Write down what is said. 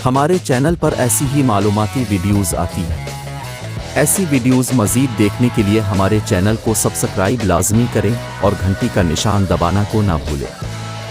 हमारे चैनल पर ऐसी ही मालूमाती वीडियोज़ आती है। ऐसी वीडियोज़ मज़ीद देखने के लिए हमारे चैनल को सब्सक्राइब लाजमी करें और घंटी का निशान दबाना को ना भूलें।